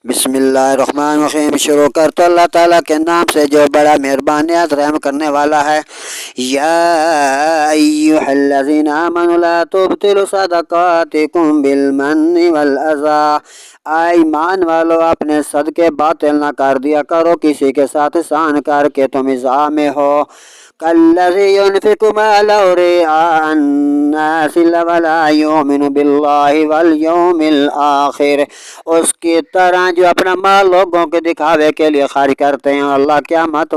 بسم اللہ الرحمن الرحیم۔ شروع کرتا اللہ تعالیٰ کے نام سے جو بڑا مہربان نہایت رحم کرنے والا ہے۔ یا ایھا الذین آمنوا لا تبطلوا صدقاتکم بالمن والاذی، اے ایمان والو اپنے صدقے باطل نہ کر دیا کرو کسی کے ساتھ احسان کر کے تم ایذا میں ہو۔ کالذی ينفق ماله رئاء الناس ولا يؤمن باللہ والیوم الآخر، اس کی طرح جو اپنا مال لوگوں کے دکھاوے کے لیے خرچ کرتے ہیں، اللہ قیامت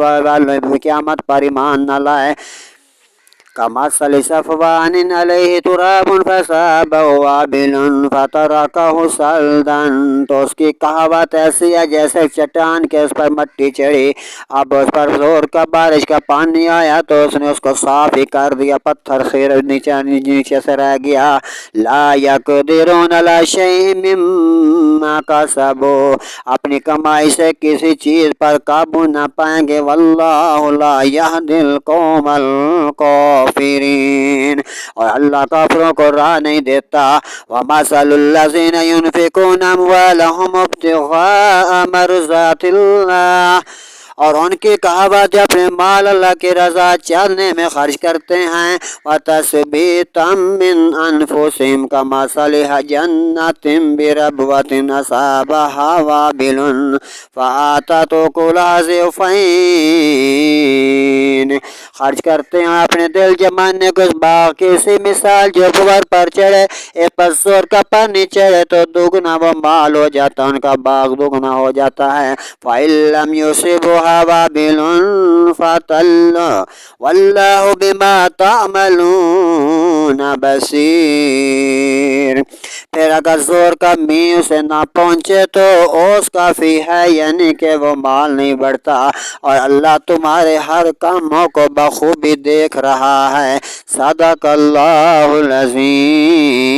پر ایمان نہ لائے۔ کمثل صفوان علیہ تراب فصابہ وابل فترکہ صلدا، تو اس کی کہاوت ایسی ہے جیسے چٹان کے اس پر مٹی چڑھی، اب اس پر زور کا بارش کا پانی آیا تو اس نے اس کو صاف ہی کر دیا، پتھر خیر نیچے سے رہ گیا۔ لا یقدرون علی شیء مما کسبوا، اپنی کمائی سے کسی چیز پر قابو نہ پائیں گے۔ واللہ لا یہدی القوم الکافرین، اور اللہ کافروں کو راہ نہیں دیتا۔ ومثل الذین ينفقون اموالهم ابتغاء مرضات اللہ، اور ان کی کہاوت جو اپنے مال اللہ کی رضا چاہنے میں خرچ کرتے ہیں۔ وَتَثْبِيتًا مِّنْ أَنفُسِهِمْ كَمَثَلِ جَنَّةٍ بِرَبْوَةٍ أَصَابَهَا وَابِلٌ فَآتَتْ أُكُلَهَا ضِعْفَيْنِ، خرچ کرتے ہیں اپنے دل جمانے کو اس باغ کی سی مثال جو بور پر چڑھے، ایک پس زور کا پانی چڑھے تو دگنا وہ مال ہو جاتا، ان کا باغ دگنا ہو جاتا ہے۔ فَإِن لَّمْ يُصِبْهَا وَابِلٌ فَطَلٌّ وَاللَّهُ بِمَا تَعْمَلُونَ بَصِيرٌ، پھر اگر زور کا مینہ اسے نہ پہنچے تو اوس کافی ہے، یعنی کہ وہ مال نہیں بڑھتا، اور اللہ تمہارے ہر کاموں کو بخوبی دیکھ رہا ہے۔ صدق اللہ العظیم۔